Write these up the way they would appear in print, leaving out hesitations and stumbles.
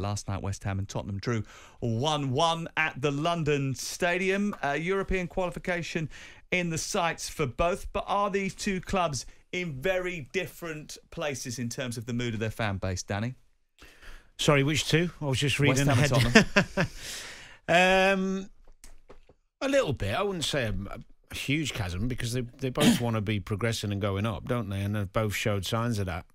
last night, West Ham and Tottenham drew 1-1 at the London Stadium. European qualification in the sights for both, but are these two clubs in very different places in terms of the mood of their fan base, Danny? Sorry, which two? I was just reading West Ham ahead. and Tottenham. A little bit. I wouldn't say a huge chasm, because they both want to be progressing and going up, don't they? And they've both showed signs of that.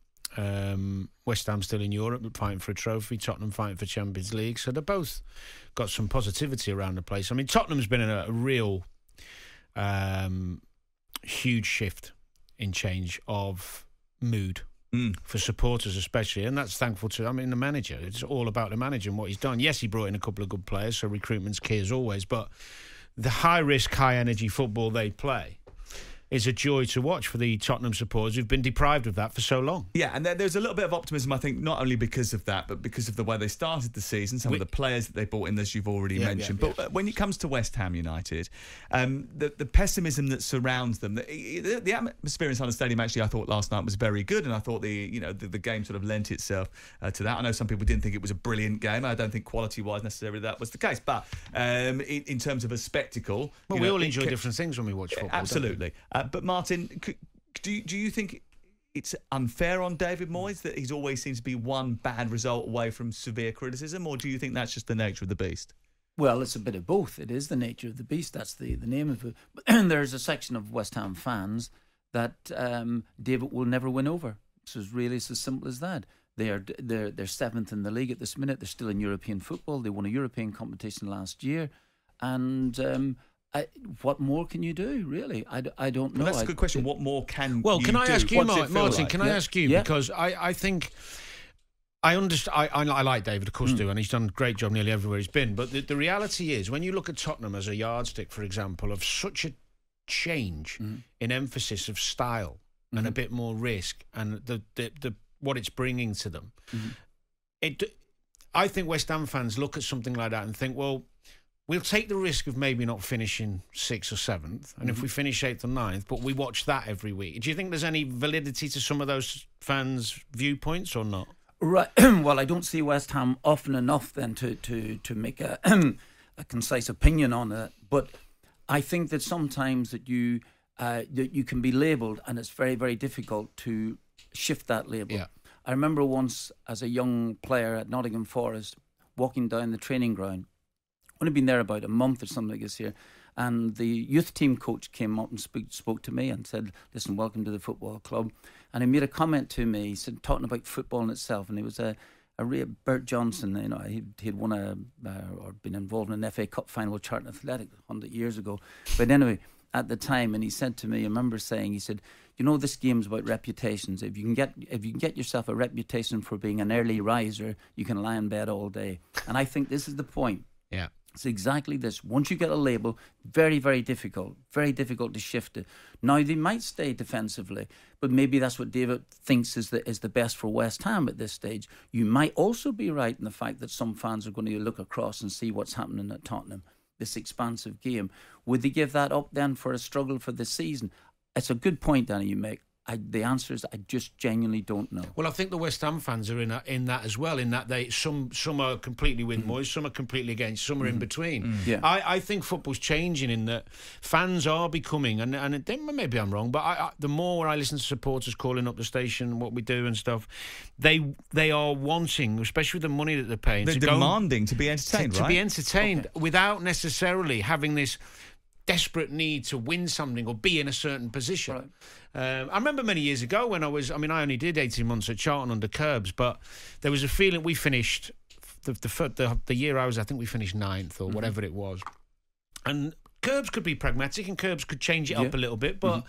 West Ham still in Europe, fighting for a trophy. Tottenham fighting for Champions League. So they've both got some positivity around the place. I mean, Tottenham's been in a real huge shift in change of mood for supporters especially, and that's thankful to, the manager. It's all about the manager and what he's done. Yes, he brought in a couple of good players, so recruitment's key as always, but the high-risk, high-energy football they play is a joy to watch for the Tottenham supporters who've been deprived of that for so long. Yeah, and there's a little bit of optimism, I think, not only because of that, but because of the way they started the season, some of the players that they brought in, as you've already mentioned. But when it comes to West Ham United, the pessimism that surrounds them, the atmosphere inside the stadium, actually, I thought last night was very good, and I thought the game sort of lent itself to that. I know some people didn't think it was a brilliant game. I don't think quality-wise necessarily that was the case, but in terms of a spectacle... Well, we all enjoy different things when we watch football. Absolutely. But Martin, do you think it's unfair on David Moyes that he's always seems to be one bad result away from severe criticism, or do you think that's just the nature of the beast? Well, it's a bit of both. It is the nature of the beast. That's the name of it. But there's a section of West Ham fans that David will never win over. So it's really as simple as that. They're seventh in the league at this minute. They're still in European football. They won a European competition last year, and what more can you do, really? I don't know. Well, that's a good question. What more can you do? Well, can I ask you, Martin? Like? Can I ask you? Because I think I understand. I like David, of course, do, and he's done a great job nearly everywhere he's been. But the reality is, when you look at Tottenham as a yardstick, for example, of such a change in emphasis of style and a bit more risk, and the what it's bringing to them, I think West Ham fans look at something like that and think, well, we'll take the risk of maybe not finishing 6th or 7th, and if we finish 8th or 9th, but we watch that every week. Do you think there's any validity to some of those fans' viewpoints or not? Right. Well, I don't see West Ham often enough then to make a concise opinion on it. But I think that sometimes that you can be labelled, and it's very, very difficult to shift that label. Yeah. I remember once as a young player at Nottingham Forest walking down the training ground. Only been there about a month or something like this here, and the youth team coach came up and spoke to me and said, "Listen, welcome to the football club." And he made a comment to me. He said, talking about football in itself, and it was a real Bert Johnson. He'd won or been involved in an FA Cup final with Charlton Athletic 100 years ago. But anyway, at the time, and he said to me, I remember saying, he said, this game's about reputations. If you can get yourself a reputation for being an early riser, you can lie in bed all day. And I think this is the point. Yeah. It's exactly this. Once you get a label, very, very difficult to shift it. Now, they might stay defensively, but maybe that's what David thinks is the best for West Ham at this stage. You might also be right in the fact that some fans are going to look across and see what's happening at Tottenham, this expansive game. Would they give that up then for a struggle for this season? It's a good point, Danny, you make. The answer is I just genuinely don't know. Well, I think the West Ham fans are in that as well, in that some are completely with Moyes, some are completely against, some are in between. Yeah. I think football's changing in that fans are becoming, and maybe I'm wrong, but the more I listen to supporters calling up the station, what we do and stuff, they are wanting, especially with the money that they're paying, they're demanding to be entertained, to be entertained without necessarily having this desperate need to win something or be in a certain position. Right. I remember many years ago when I only did 18 months at Charlton under Curbs, but there was a feeling we finished, the year I think we finished 9th or whatever it was. And Curbs could be pragmatic and Curbs could change it up a little bit, but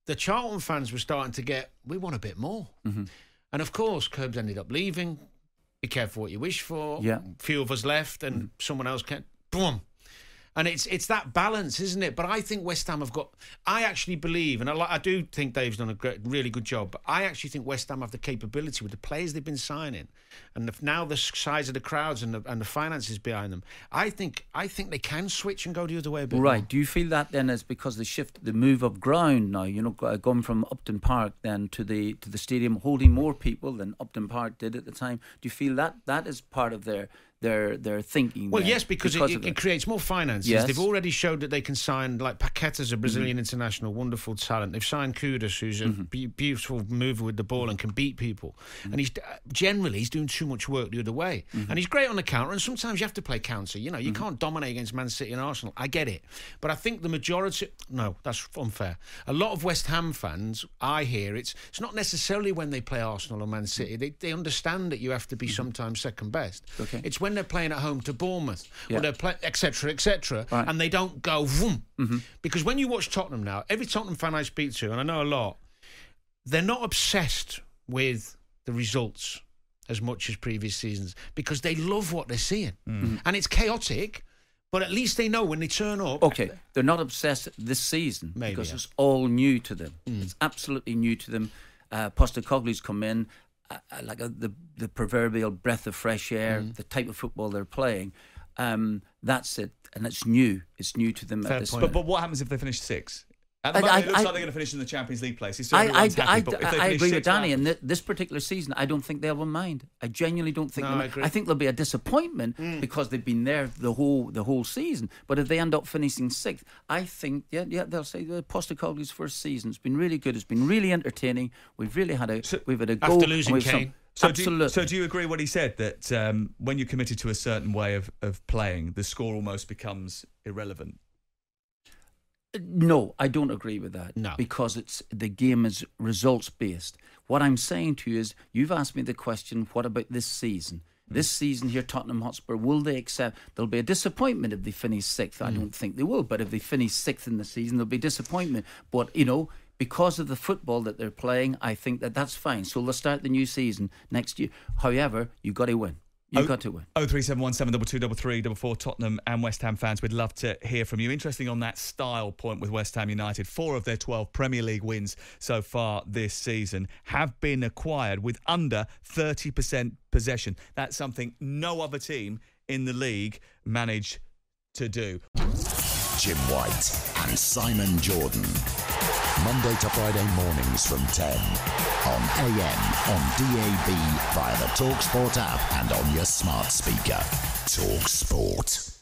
the Charlton fans were starting to we want a bit more. And of course, Curbs ended up leaving. Be careful what you wish for. Yeah. A few of us left and someone else boom. And it's that balance, isn't it? But I think West Ham have got... I actually believe, and I do think Dave's done a really good job, but I actually think West Ham have the capability with the players they've been signing and now the size of the crowds and the finances behind them. I think they can switch and go the other way a bit Right. more. Do you feel that then is because the move of ground now, going from Upton Park then to the stadium, holding more people than Upton Park did at the time? Do you feel that is part of their thinking? Well, then, yes, because it creates more finances. Yes. They've already showed that they can sign, like Paqueta's a Brazilian international, wonderful talent. They've signed Kudus, who's a beautiful mover with the ball and can beat people. And he's doing too much work the other way. And he's great on the counter, and sometimes you have to play counter. You can't dominate against Man City and Arsenal. I get it. But I think the majority... No, that's unfair. A lot of West Ham fans, I hear, it's not necessarily when they play Arsenal or Man City. They understand that you have to be sometimes second best. Okay. It's when they're playing at home to Bournemouth, Yeah. or they're playing, etc., Right. and they don't go vroom. Because when you watch Tottenham now, every Tottenham fan I speak to, and I know a lot, they're not obsessed with the results as much as previous seasons because they love what they're seeing. And it's chaotic, but at least they know when they turn up. Okay, they're not obsessed this season because it's all new to them. It's absolutely new to them. Postecoglou's come in like the proverbial breath of fresh air, the type of football they're playing. That's it, and it's new. It's new to them at this point. But what happens if they finish 6th? At the moment, it looks like they're going to finish in the Champions League places. So I I agree with Danny. In this particular season, I don't think they'll mind. I genuinely don't think. I agree. I think there'll be a disappointment because they've been there the whole season. But if they end up finishing 6th, I think they'll say Postecoglou's first season has been really good. It's been really entertaining. We've really had a go after losing Kane. So do you agree what he said, that when you're committed to a certain way of playing, the score almost becomes irrelevant? No, I don't agree with that. No. Because the game is results based. What I'm saying to you is, you've asked me the question, what about this season? This season here, Tottenham Hotspur, will they accept? There'll be a disappointment if they finish 6th. I don't think they will, but if they finish 6th in the season, there'll be disappointment. But, because of the football that they're playing, I think that's fine. So they'll start the new season next year. However, you've got to win. You've got to win. 03717223344 Tottenham and West Ham fans, we'd love to hear from you. Interesting on that style point with West Ham United. 4 of their 12 Premier League wins so far this season have been acquired with under 30% possession. That's something no other team in the league managed to do. Jim White and Simon Jordan. Monday to Friday mornings from 10 on AM, on DAB, via the talkSPORT app and on your smart speaker. talkSPORT.